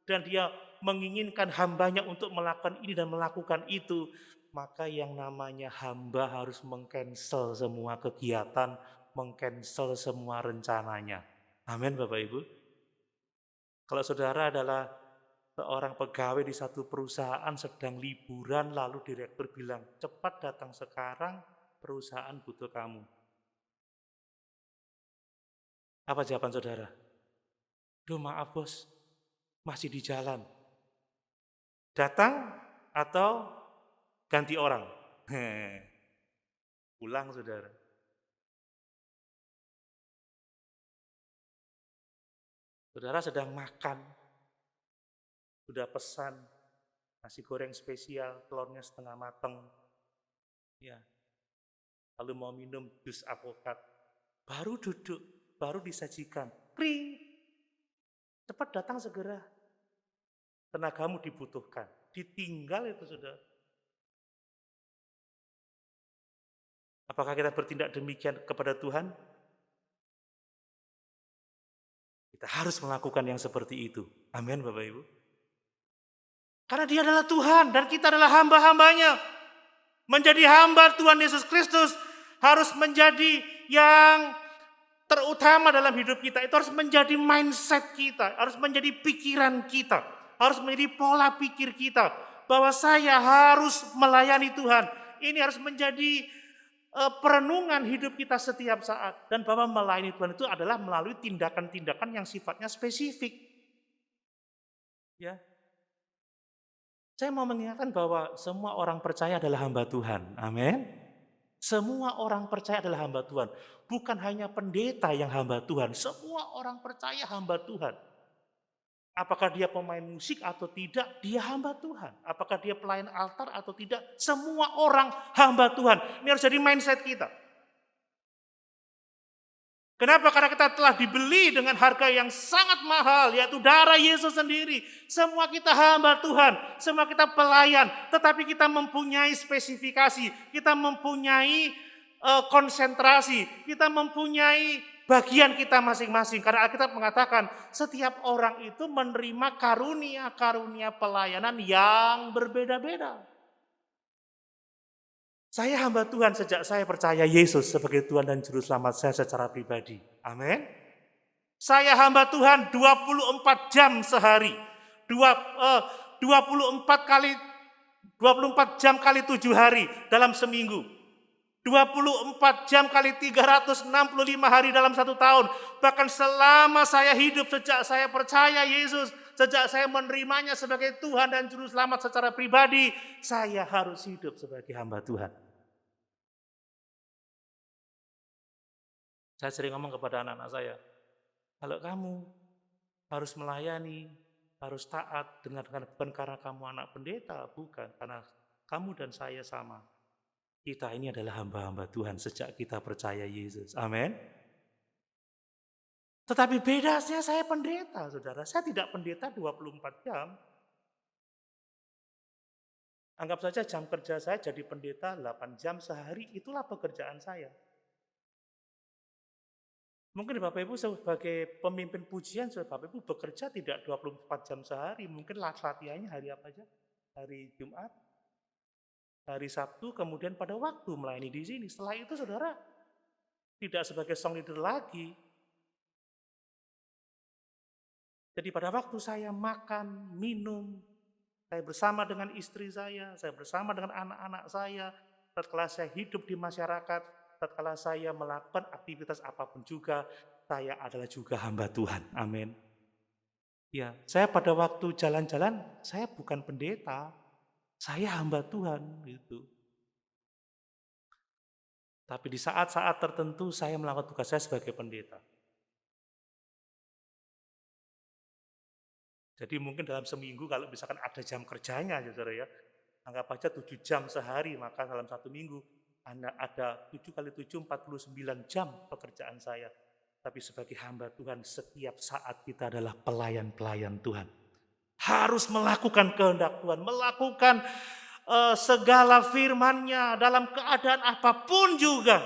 dan dia menginginkan hambanya untuk melakukan ini dan melakukan itu, maka yang namanya hamba harus mengcancel semua kegiatan, mengcancel semua rencananya. Amin Bapak Ibu. Kalau saudara adalah seorang pegawai di satu perusahaan sedang liburan, lalu direktur bilang, cepat datang sekarang, perusahaan butuh kamu. Apa jawaban saudara? Duh maaf bos, masih di jalan. Datang atau ganti orang? Pulang saudara. Saudara sedang makan, sudah pesan nasi goreng spesial, telurnya setengah mateng, ya. Lalu mau minum jus alpukat, baru duduk, baru disajikan, kring, cepat datang segera. Tenagamu dibutuhkan, ditinggal itu sudah. Apakah kita bertindak demikian kepada Tuhan? Kita harus melakukan yang seperti itu. Amin Bapak Ibu. Karena dia adalah Tuhan dan kita adalah hamba-hambanya. Menjadi hamba Tuhan Yesus Kristus harus menjadi yang terutama dalam hidup kita. Itu harus menjadi mindset kita, harus menjadi pikiran kita, harus menjadi pola pikir kita. Bahwa saya harus melayani Tuhan. Ini harus menjadi perenungan hidup kita setiap saat. Dan bahwa melayani Tuhan itu adalah melalui tindakan-tindakan yang sifatnya spesifik. Ya. Saya mau mengingatkan bahwa semua orang percaya adalah hamba Tuhan. Amin. Semua orang percaya adalah hamba Tuhan. Bukan hanya pendeta yang hamba Tuhan. Semua orang percaya hamba Tuhan. Apakah dia pemain musik atau tidak, dia hamba Tuhan. Apakah dia pelayan altar atau tidak, semua orang hamba Tuhan. Ini harus jadi mindset kita. Kenapa? Karena kita telah dibeli dengan harga yang sangat mahal, yaitu darah Yesus sendiri. Semua kita hamba Tuhan, semua kita pelayan, tetapi kita mempunyai spesifikasi, kita mempunyai konsentrasi, kita mempunyai bagian kita masing-masing. Karena Alkitab mengatakan setiap orang itu menerima karunia-karunia pelayanan yang berbeda-beda. Saya hamba Tuhan sejak saya percaya Yesus sebagai Tuhan dan Juru Selamat saya secara pribadi. Amin. Saya hamba Tuhan 24 jam sehari. 24 jam kali 7 hari dalam seminggu. 24 jam kali 365 hari dalam 1 tahun. Bahkan selama saya hidup sejak saya percaya Yesus, sejak saya menerimanya sebagai Tuhan dan Juru Selamat secara pribadi, saya harus hidup sebagai hamba Tuhan. Saya sering ngomong kepada anak-anak saya, kalau kamu harus melayani, harus taat bukan karena kamu anak pendeta, bukan. Karena kamu dan saya sama. Kita ini adalah hamba-hamba Tuhan sejak kita percaya Yesus. Amin. Tetapi bedanya saya pendeta, saudara. Saya tidak pendeta 24 jam. Anggap saja jam kerja saya jadi pendeta 8 jam sehari, itulah pekerjaan saya. Mungkin Bapak Ibu sebagai pemimpin pujian, Bapak Ibu bekerja tidak 24 jam sehari, mungkin latihannya hari apa aja? Hari Jumat, hari Sabtu, kemudian pada waktu melayani di sini. Setelah itu saudara tidak sebagai song leader lagi. Jadi pada waktu saya makan, minum, saya bersama dengan istri saya bersama dengan anak-anak saya, setelah saya hidup di masyarakat, tatkala saya melakukan aktivitas apapun juga, saya adalah juga hamba Tuhan. Amin. Ya, saya pada waktu jalan-jalan, saya bukan pendeta, saya hamba Tuhan gitu. Tapi di saat-saat tertentu saya melakukan tugas saya sebagai pendeta. Jadi mungkin dalam seminggu kalau misalkan ada jam kerjanya, saudara ya, anggap aja 7 jam sehari, maka dalam 1 minggu ada 7 kali 7, 49 jam pekerjaan saya. Tapi sebagai hamba Tuhan, setiap saat kita adalah pelayan-pelayan Tuhan. harus melakukan kehendak Tuhan, melakukan segala firman-Nya dalam keadaan apapun juga.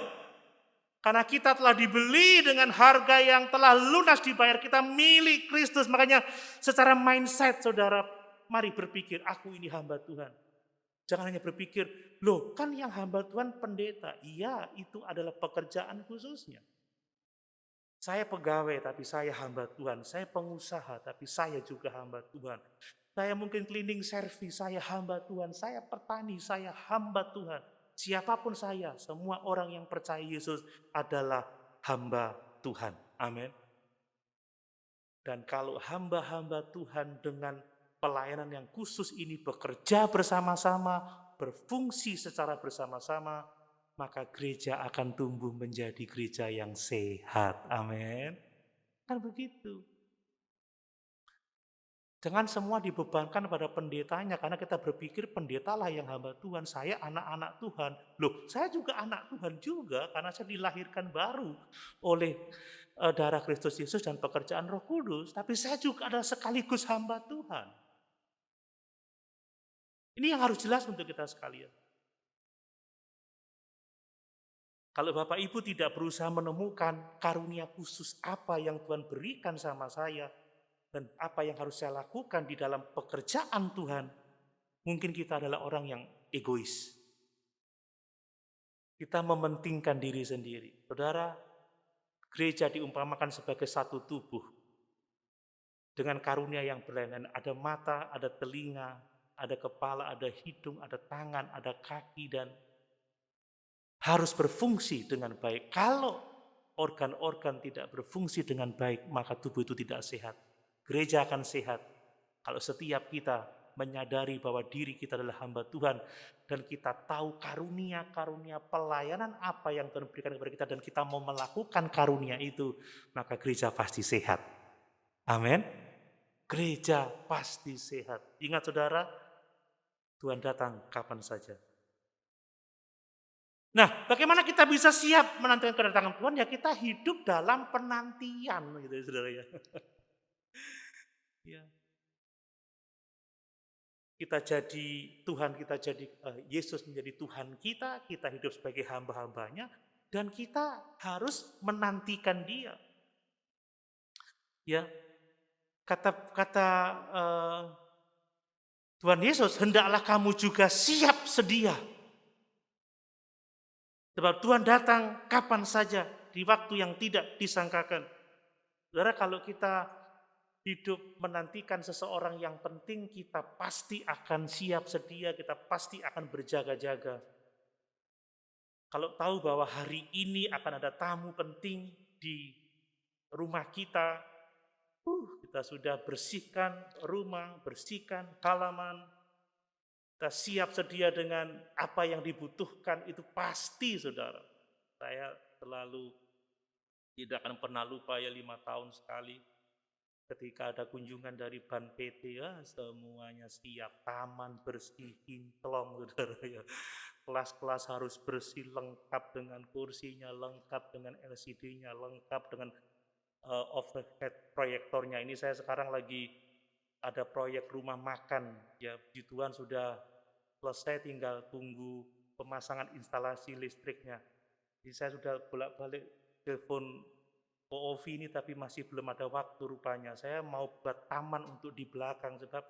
Karena kita telah dibeli dengan harga yang telah lunas dibayar, kita milik Kristus. Makanya secara mindset saudara, mari berpikir, aku ini hamba Tuhan. Jangan hanya berpikir, loh kan yang hamba Tuhan pendeta. Iya, itu adalah pekerjaan khususnya. Saya pegawai tapi saya hamba Tuhan. Saya pengusaha tapi saya juga hamba Tuhan. Saya mungkin cleaning service, saya hamba Tuhan. Saya petani, saya hamba Tuhan. Siapapun saya, semua orang yang percaya Yesus adalah hamba Tuhan. Amin. Dan kalau hamba-hamba Tuhan dengan pelayanan yang khusus ini bekerja bersama-sama, berfungsi secara bersama-sama, maka gereja akan tumbuh menjadi gereja yang sehat. Amin. Kan begitu. Jangan semua dibebankan pada pendetanya, karena kita berpikir pendetalah yang hamba Tuhan, saya anak-anak Tuhan. Loh, saya juga anak Tuhan juga, karena saya dilahirkan baru oleh darah Kristus Yesus dan pekerjaan Roh Kudus. Tapi saya juga adalah sekaligus hamba Tuhan. Ini yang harus jelas untuk kita sekalian. Kalau Bapak Ibu tidak berusaha menemukan karunia khusus apa yang Tuhan berikan sama saya, dan apa yang harus saya lakukan di dalam pekerjaan Tuhan, mungkin kita adalah orang yang egois. Kita mementingkan diri sendiri. Saudara, gereja diumpamakan sebagai satu tubuh. Dengan karunia yang berlainan, ada mata, ada telinga, ada kepala, ada hidung, ada tangan, ada kaki, dan harus berfungsi dengan baik. Kalau organ-organ tidak berfungsi dengan baik, maka tubuh itu tidak sehat. Gereja akan sehat kalau setiap kita menyadari bahwa diri kita adalah hamba Tuhan dan kita tahu karunia-karunia pelayanan apa yang Tuhan berikan kepada kita dan kita mau melakukan karunia itu, maka gereja pasti sehat. Amin. Gereja pasti sehat. Ingat saudara, Tuhan datang kapan saja. Nah, bagaimana kita bisa siap menantikan kedatangan Tuhan? Ya kita hidup dalam penantian gitu ya saudara ya. Ya. Kita jadi Tuhan, kita jadi Yesus menjadi Tuhan kita hidup sebagai hamba-hambanya, dan kita harus menantikan Dia. Ya, kata Tuhan Yesus, hendaklah kamu juga siap sedia. Sebab Tuhan datang kapan saja, di waktu yang tidak disangkakan. Saudara, kalau kita hidup menantikan seseorang yang penting, kita pasti akan siap sedia, kita pasti akan berjaga-jaga. Kalau tahu bahwa hari ini akan ada tamu penting di rumah kita, kita sudah bersihkan rumah, bersihkan halaman, kita siap sedia dengan apa yang dibutuhkan, itu pasti saudara. Saya selalu tidak akan pernah lupa ya 5 tahun sekali. Ketika ada kunjungan dari Ban PT, ya semuanya siap, taman bersih, kinclong, saudara ya. Kelas-kelas harus bersih, lengkap dengan kursinya, lengkap dengan LCD-nya, lengkap dengan overhead proyektornya. Ini saya sekarang lagi ada proyek rumah makan, ya puji Tuhan sudah selesai, tinggal tunggu pemasangan instalasi listriknya. Jadi saya sudah bolak-balik telepon OOV ini tapi masih belum ada waktu rupanya. Saya mau buat taman untuk di belakang sebab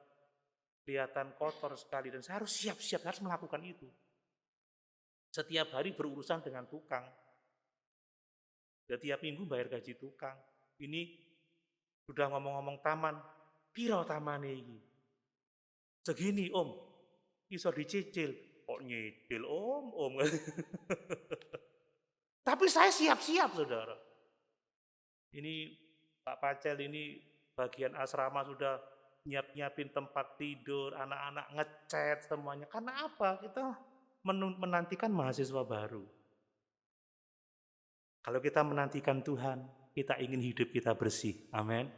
kelihatan kotor sekali dan saya harus siap-siap, harus melakukan itu. Setiap hari berurusan dengan tukang. Setiap minggu bayar gaji tukang. Ini sudah ngomong-ngomong taman, piro taman ini? Segini om, iso dicicil. Kok nyicil om? Tapi saya siap-siap saudara. Ini Pak Pacel ini bagian asrama sudah nyiapin tempat tidur, anak-anak ngecat semuanya. Karena apa? Kita menantikan mahasiswa baru. Kalau kita menantikan Tuhan, kita ingin hidup kita bersih. Amin.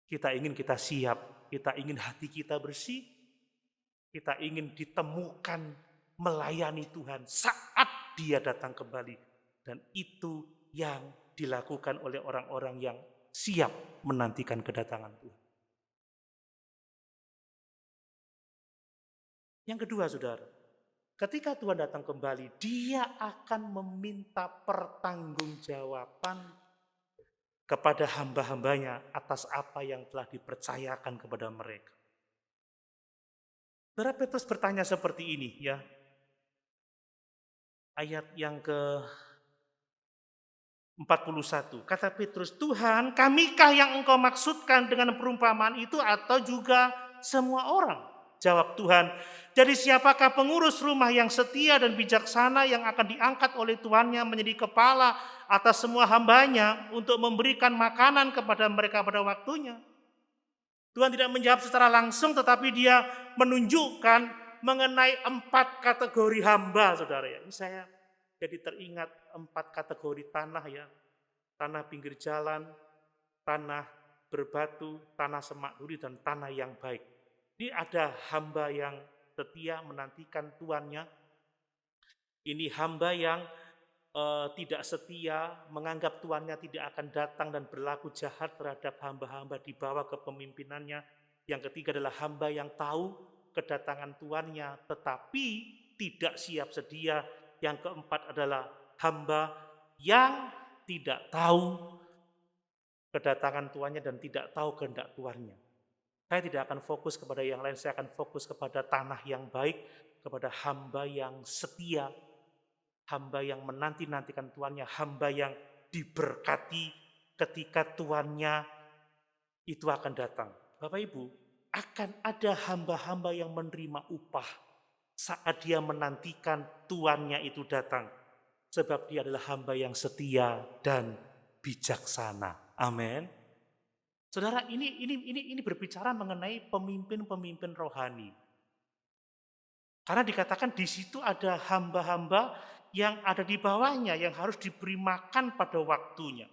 Kita ingin kita siap, kita ingin hati kita bersih. Kita ingin ditemukan melayani Tuhan saat Dia datang kembali. Dan itu yang dilakukan oleh orang-orang yang siap menantikan kedatangan Tuhan. Yang kedua, saudara, ketika Tuhan datang kembali, Dia akan meminta pertanggungjawaban kepada hamba-hambanya atas apa yang telah dipercayakan kepada mereka. Saudara, Petrus bertanya seperti ini ya. Ayat yang ke-41. Kata Petrus, "Tuhan, kamikah yang Engkau maksudkan dengan perumpamaan itu atau juga semua orang?" Jawab Tuhan, "Jadi siapakah pengurus rumah yang setia dan bijaksana yang akan diangkat oleh tuannya menjadi kepala atas semua hambanya untuk memberikan makanan kepada mereka pada waktunya?" Tuhan tidak menjawab secara langsung, tetapi Dia menunjukkan mengenai 4 kategori hamba, saudara ya. Ini saya jadi teringat 4 kategori tanah ya. Tanah pinggir jalan, tanah berbatu, tanah semak duri, dan tanah yang baik. Ini ada hamba yang setia menantikan tuannya. Ini hamba yang tidak setia, menganggap tuannya tidak akan datang dan berlaku jahat terhadap hamba-hamba di bawah kepemimpinannya. Yang ketiga adalah hamba yang tahu kedatangan tuannya tetapi tidak siap sedia. Yang keempat adalah hamba yang tidak tahu kedatangan tuannya dan tidak tahu kehendak tuannya. Saya tidak akan fokus kepada yang lain, saya akan fokus kepada tanah yang baik, kepada hamba yang setia, hamba yang menanti-nantikan tuannya, hamba yang diberkati ketika tuannya itu akan datang. Bapak Ibu, akan ada hamba-hamba yang menerima upah saat dia menantikan tuannya itu datang. Sebab dia adalah hamba yang setia dan bijaksana. Amin. Saudara, ini berbicara mengenai pemimpin-pemimpin rohani. Karena dikatakan di situ ada hamba-hamba yang ada di bawahnya yang harus diberi makan pada waktunya.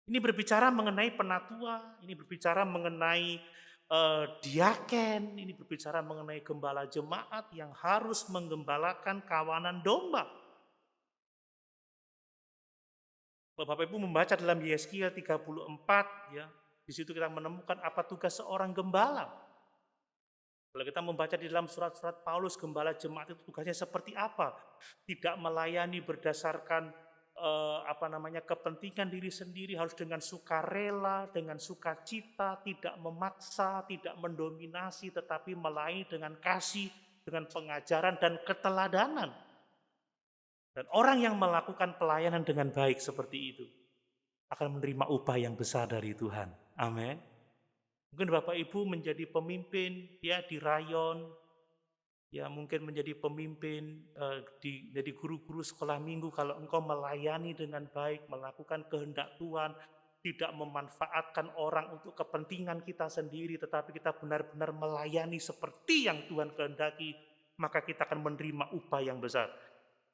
Ini berbicara mengenai penatua, ini berbicara mengenai diaken, ini berbicara mengenai gembala jemaat yang harus menggembalakan kawanan domba. Bapak Ibu membaca dalam Yeskiel 34 ya, di situ kita menemukan apa tugas seorang gembala. Kalau kita membaca di dalam surat-surat Paulus, gembala jemaat itu tugasnya seperti apa? Tidak melayani berdasarkan kepentingan diri sendiri, harus dengan sukarela, dengan sukacita, tidak memaksa, tidak mendominasi, tetapi melayani dengan kasih, dengan pengajaran dan keteladanan. Dan orang yang melakukan pelayanan dengan baik seperti itu akan menerima upah yang besar dari Tuhan. Amin. Mungkin Bapak Ibu menjadi pemimpin ya di rayon, ya mungkin menjadi pemimpin jadi guru-guru sekolah minggu. Kalau engkau melayani dengan baik, melakukan kehendak Tuhan, tidak memanfaatkan orang untuk kepentingan kita sendiri, tetapi kita benar-benar melayani seperti yang Tuhan kehendaki, maka kita akan menerima upah yang besar.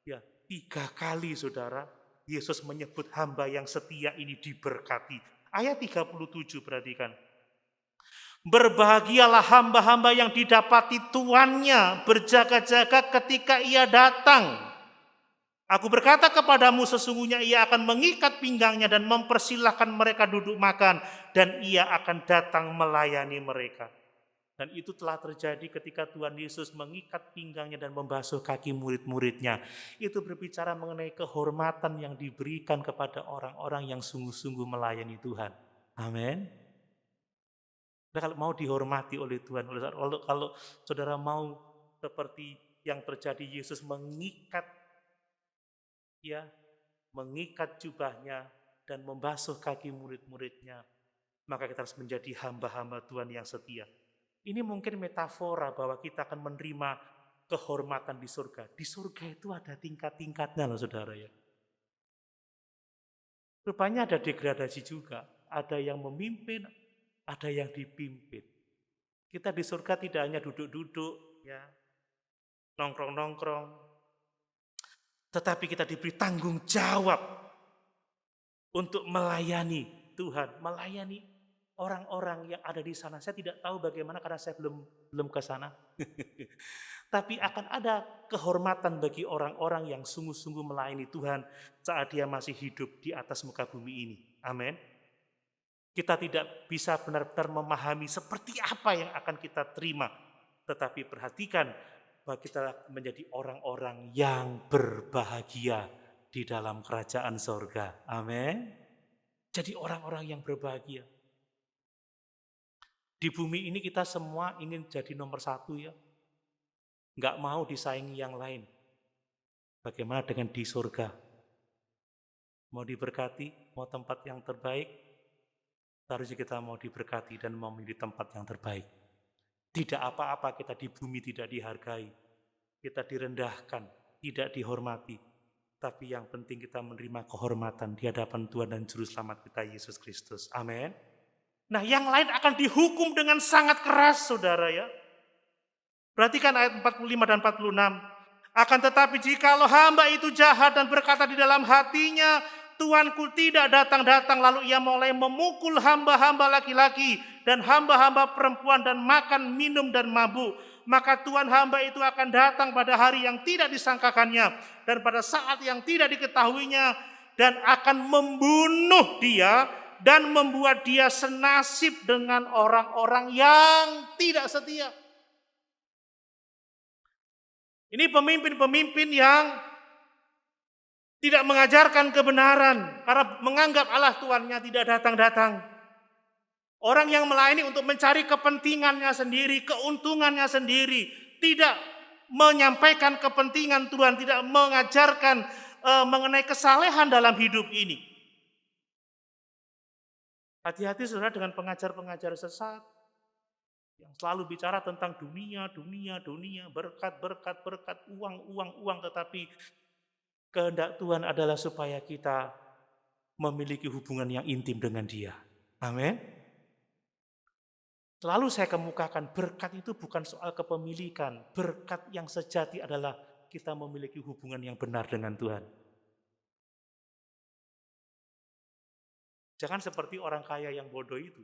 Ya, 3 kali saudara, Yesus menyebut hamba yang setia ini diberkati. Ayat 37 perhatikan. Berbahagialah hamba-hamba yang didapati tuannya berjaga-jaga ketika ia datang. Aku berkata kepadamu, sesungguhnya ia akan mengikat pinggangnya dan mempersilahkan mereka duduk makan, dan ia akan datang melayani mereka. Dan itu telah terjadi ketika Tuhan Yesus mengikat pinggangnya dan membasuh kaki murid-muridnya. Itu berbicara mengenai kehormatan yang diberikan kepada orang-orang yang sungguh-sungguh melayani Tuhan. Amin. Nah, kalau mau dihormati oleh Tuhan, kalau saudara mau seperti yang terjadi, Yesus mengikat jubahnya dan membasuh kaki murid-muridnya, maka kita harus menjadi hamba-hamba Tuhan yang setia. Ini mungkin metafora bahwa kita akan menerima kehormatan di surga. Di surga itu ada tingkat-tingkatnya loh saudara ya. Rupanya ada degradasi juga. Ada yang memimpin, ada yang dipimpin. Kita di surga tidak hanya duduk-duduk, ya, nongkrong-nongkrong, tetapi kita diberi tanggung jawab untuk melayani Tuhan, melayani orang-orang yang ada di sana. Saya tidak tahu bagaimana karena saya belum ke sana. Tapi akan ada kehormatan bagi orang-orang yang sungguh-sungguh melayani Tuhan saat dia masih hidup di atas muka bumi ini. Amin. Kita tidak bisa benar-benar memahami seperti apa yang akan kita terima. Tetapi perhatikan bahwa kita menjadi orang-orang yang berbahagia di dalam kerajaan sorga. Amin. Jadi orang-orang yang berbahagia. Di bumi ini kita semua ingin jadi nomor satu ya. Nggak mau disaingi yang lain. Bagaimana dengan di surga? Mau diberkati, mau tempat yang terbaik, harusnya kita mau diberkati dan mau memilih tempat yang terbaik. Tidak apa-apa kita di bumi tidak dihargai, kita direndahkan, tidak dihormati. Tapi yang penting kita menerima kehormatan di hadapan Tuhan dan Juru Selamat kita Yesus Kristus. Amin. Nah yang lain akan dihukum dengan sangat keras saudara ya. Perhatikan ayat 45 dan 46. Akan tetapi jikalau hamba itu jahat dan berkata di dalam hatinya, Tuanku tidak datang-datang, lalu ia mulai memukul hamba-hamba laki-laki dan hamba-hamba perempuan dan makan, minum dan mabuk. Maka Tuhan hamba itu akan datang pada hari yang tidak disangkakannya dan pada saat yang tidak diketahuinya dan akan membunuh dia dan membuat dia senasib dengan orang-orang yang tidak setia. Ini pemimpin-pemimpin yang tidak mengajarkan kebenaran karena menganggap Allah Tuannya tidak datang-datang. Orang yang melayani untuk mencari kepentingannya sendiri, keuntungannya sendiri, tidak menyampaikan kepentingan Tuhan, tidak mengajarkan mengenai kesalehan dalam hidup ini. Hati-hati saudara dengan pengajar-pengajar sesat yang selalu bicara tentang dunia, berkat, uang, tetapi kehendak Tuhan adalah supaya kita memiliki hubungan yang intim dengan Dia. Amin. Selalu saya kemukakan, berkat itu bukan soal kepemilikan. Berkat yang sejati adalah kita memiliki hubungan yang benar dengan Tuhan. Jangan seperti orang kaya yang bodoh itu.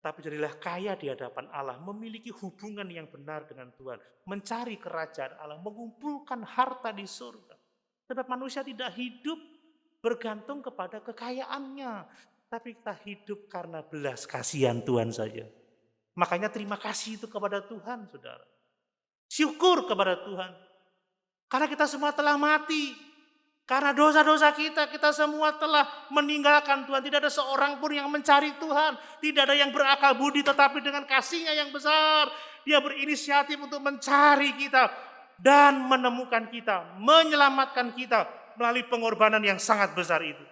Tapi jadilah kaya di hadapan Allah, memiliki hubungan yang benar dengan Tuhan, mencari kerajaan Allah, mengumpulkan harta di surga. Sebab manusia tidak hidup bergantung kepada kekayaannya, tapi kita hidup karena belas kasihan Tuhan saja. Makanya terima kasih itu kepada Tuhan, saudara. Syukur kepada Tuhan. Karena kita semua telah mati. Karena dosa-dosa kita semua telah meninggalkan Tuhan. Tidak ada seorang pun yang mencari Tuhan. Tidak ada yang berakal budi, tetapi dengan kasih-Nya yang besar, Dia berinisiatif untuk mencari kita dan menemukan kita, menyelamatkan kita melalui pengorbanan yang sangat besar itu.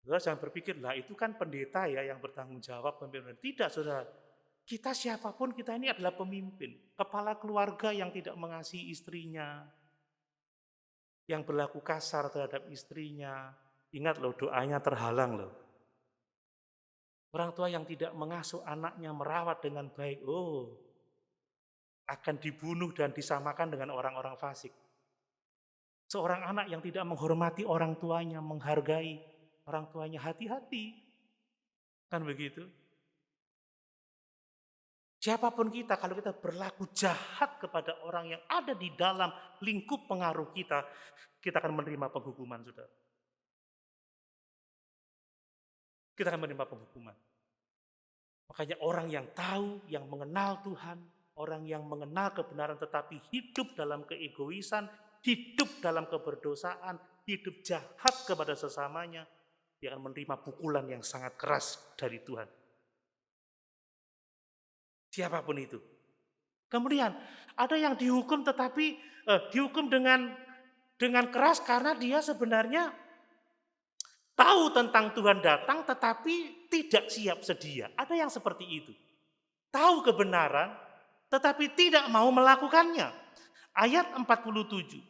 Saudara jangan berpikir, lah itu kan pendeta ya yang bertanggung jawab. Tidak, saudara. Kita siapapun, kita ini adalah pemimpin. Kepala keluarga yang tidak mengasihi istrinya, yang berlaku kasar terhadap istrinya. Ingat loh, doanya terhalang loh. Orang tua yang tidak mengasuh anaknya, merawat dengan baik, akan dibunuh dan disamakan dengan orang-orang fasik. Seorang anak yang tidak menghormati orang tuanya, menghargai orang tuanya, hati-hati. Kan begitu? Siapapun kita, kalau kita berlaku jahat kepada orang yang ada di dalam lingkup pengaruh kita, kita akan menerima penghukuman, saudara. Kita akan menerima penghukuman. Makanya orang yang tahu, yang mengenal Tuhan, orang yang mengenal kebenaran tetapi hidup dalam keegoisan, hidup dalam keberdosaan, hidup jahat kepada sesamanya, dia akan menerima pukulan yang sangat keras dari Tuhan. Siapapun itu. Kemudian ada yang dihukum tetapi dihukum dengan keras karena dia sebenarnya tahu tentang Tuhan datang tetapi tidak siap sedia. Ada yang seperti itu. Tahu kebenaran tetapi tidak mau melakukannya. Ayat 47.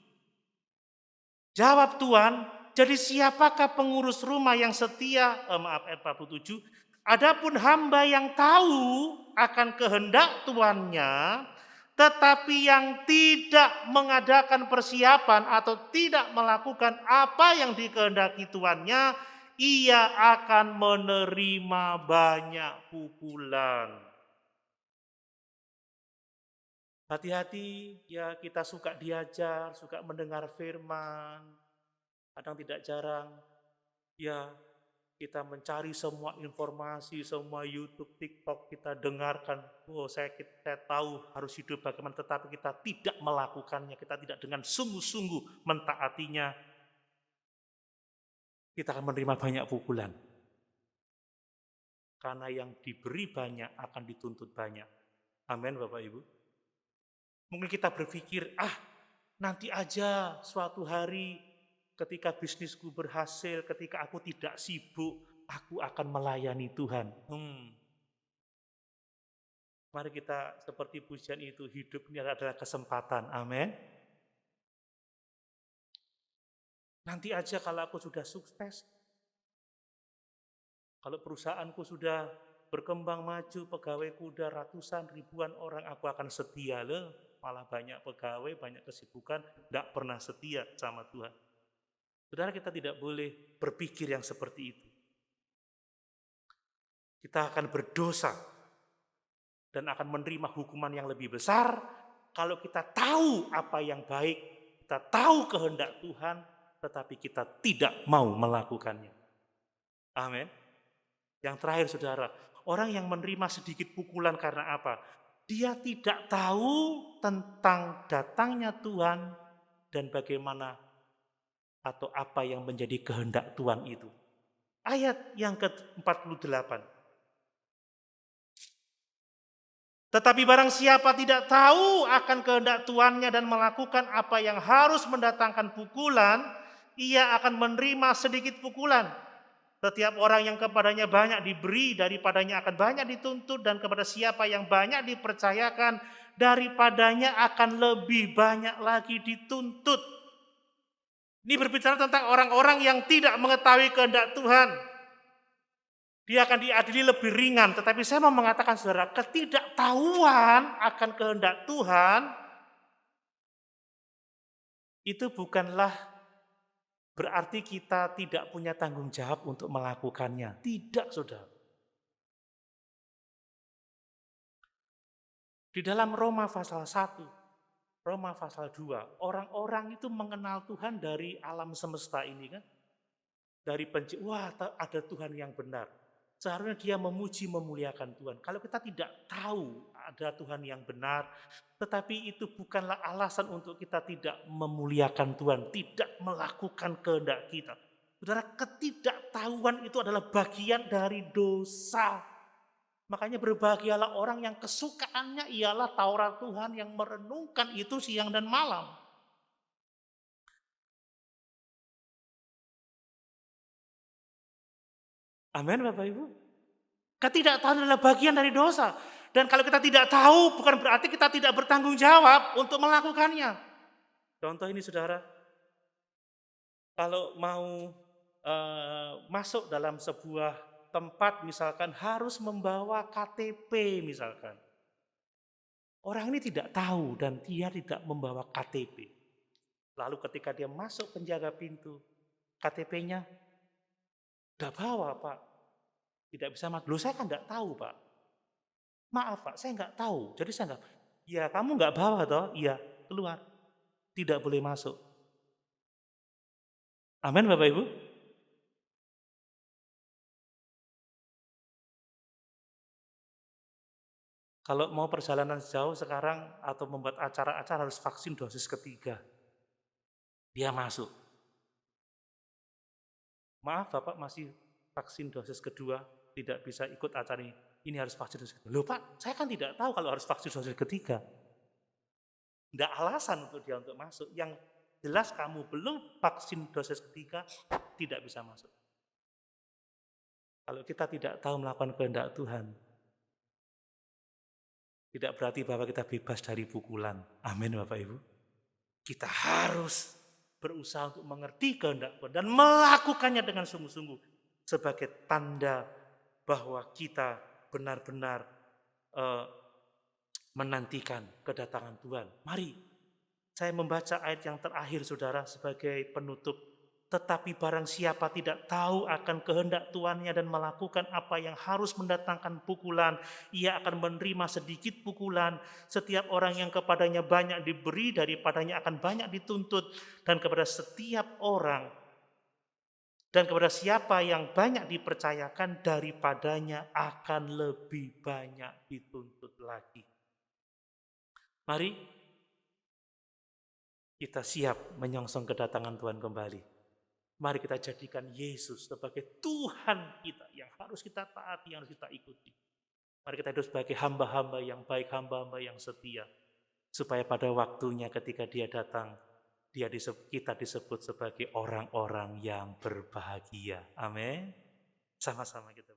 Jawab Tuhan, jadi siapakah pengurus rumah yang setia? Ayat 47. Adapun hamba yang tahu akan kehendak tuannya, tetapi yang tidak mengadakan persiapan atau tidak melakukan apa yang dikehendaki tuannya, ia akan menerima banyak pukulan. Hati-hati ya, kita suka diajar, suka mendengar firman, kadang tidak jarang Ya, kita mencari semua informasi, semua YouTube, TikTok, kita dengarkan. Oh, kita tahu harus hidup bagaimana, tetapi kita tidak melakukannya, kita tidak dengan sungguh-sungguh mentaatinya, kita akan menerima banyak pukulan. Karena yang diberi banyak akan dituntut banyak. Amin, Bapak Ibu. Mungkin kita berpikir, nanti aja suatu hari ketika bisnisku berhasil, ketika aku tidak sibuk, aku akan melayani Tuhan. Mari kita seperti pujian itu, hidup ini adalah kesempatan. Amin. Nanti aja kalau aku sudah sukses, kalau perusahaanku sudah berkembang maju, pegawaiku udah ratusan, ribuan orang, aku akan setia loh. Malah banyak pegawai, banyak kesibukan, tidak pernah setia sama Tuhan. Saudara, kita tidak boleh berpikir yang seperti itu. Kita akan berdosa dan akan menerima hukuman yang lebih besar kalau kita tahu apa yang baik, kita tahu kehendak Tuhan, tetapi kita tidak mau melakukannya. Amin. Yang terakhir, saudara, orang yang menerima sedikit pukulan karena apa? Dia tidak tahu tentang datangnya Tuhan dan bagaimana atau apa yang menjadi kehendak Tuhan itu. Ayat yang ke-48. Tetapi barang siapa tidak tahu akan kehendak Tuannya dan melakukan apa yang harus mendatangkan pukulan, ia akan menerima sedikit pukulan. Setiap orang yang kepadanya banyak diberi, daripadanya akan banyak dituntut, dan kepada siapa yang banyak dipercayakan, daripadanya akan lebih banyak lagi dituntut. Ini berbicara tentang orang-orang yang tidak mengetahui kehendak Tuhan. Dia akan diadili lebih ringan, tetapi saya mau mengatakan, saudara, ketidaktahuan akan kehendak Tuhan itu bukanlah berarti kita tidak punya tanggung jawab untuk melakukannya. Tidak, saudara. Di dalam Roma pasal 1, Roma pasal 2, orang-orang itu mengenal Tuhan dari alam semesta ini kan. Dari wah, ada Tuhan yang benar. Seharusnya dia memuji, memuliakan Tuhan. Kalau kita tidak tahu ada Tuhan yang benar, tetapi itu bukanlah alasan untuk kita tidak memuliakan Tuhan, tidak melakukan kehendak kita. Saudara, ketidaktahuan itu adalah bagian dari dosa. Makanya berbahagialah orang yang kesukaannya ialah Taurat Tuhan, yang merenungkan itu siang dan malam. Amin, Bapak Ibu. Ketidaktahuan adalah bagian dari dosa. Dan kalau kita tidak tahu, bukan berarti kita tidak bertanggung jawab untuk melakukannya. Contoh ini, saudara. Kalau mau masuk dalam sebuah tempat, misalkan harus membawa KTP misalkan. Orang ini tidak tahu dan dia tidak membawa KTP. Lalu ketika dia masuk penjaga pintu, KTP-nya tidak bawa, Pak. Tidak bisa masuk. Loh, saya kan tidak tahu, Pak. Maaf, Pak, saya nggak tahu. Jadi saya nggak, ya kamu nggak bawa toh? Iya, keluar. Tidak boleh masuk. Amin, Bapak Ibu. Kalau mau perjalanan jauh sekarang atau membuat acara-acara harus vaksin dosis ketiga. Dia masuk. Maaf, Bapak masih vaksin dosis kedua, tidak bisa ikut acara ini. Ini harus vaksin dosis ketiga. Loh, Pak, saya kan tidak tahu kalau harus vaksin dosis ketiga. Tidak alasan untuk dia untuk masuk. Yang jelas kamu belum vaksin dosis ketiga, tidak bisa masuk. Kalau kita tidak tahu melakukan kehendak Tuhan, tidak berarti bahwa kita bebas dari pukulan. Amin, Bapak Ibu. Kita harus berusaha untuk mengerti kehendak Tuhan dan melakukannya dengan sungguh-sungguh sebagai tanda bahwa kita benar-benar menantikan kedatangan Tuhan. Mari saya membaca ayat yang terakhir, saudara, sebagai penutup. Tetapi barang siapa tidak tahu akan kehendak Tuannya dan melakukan apa yang harus mendatangkan pukulan, ia akan menerima sedikit pukulan. Setiap orang yang kepadanya banyak diberi, daripadanya akan banyak dituntut. Dan kepada setiap orang Dan kepada siapa yang banyak dipercayakan, daripadanya akan lebih banyak dituntut lagi. Mari kita siap menyongsong kedatangan Tuhan kembali. Mari kita jadikan Yesus sebagai Tuhan kita yang harus kita taati, yang harus kita ikuti. Mari kita hidup sebagai hamba-hamba yang baik, hamba-hamba yang setia. Supaya pada waktunya ketika Dia datang, kita disebut sebagai orang-orang yang berbahagia. Amin. Sama-sama kita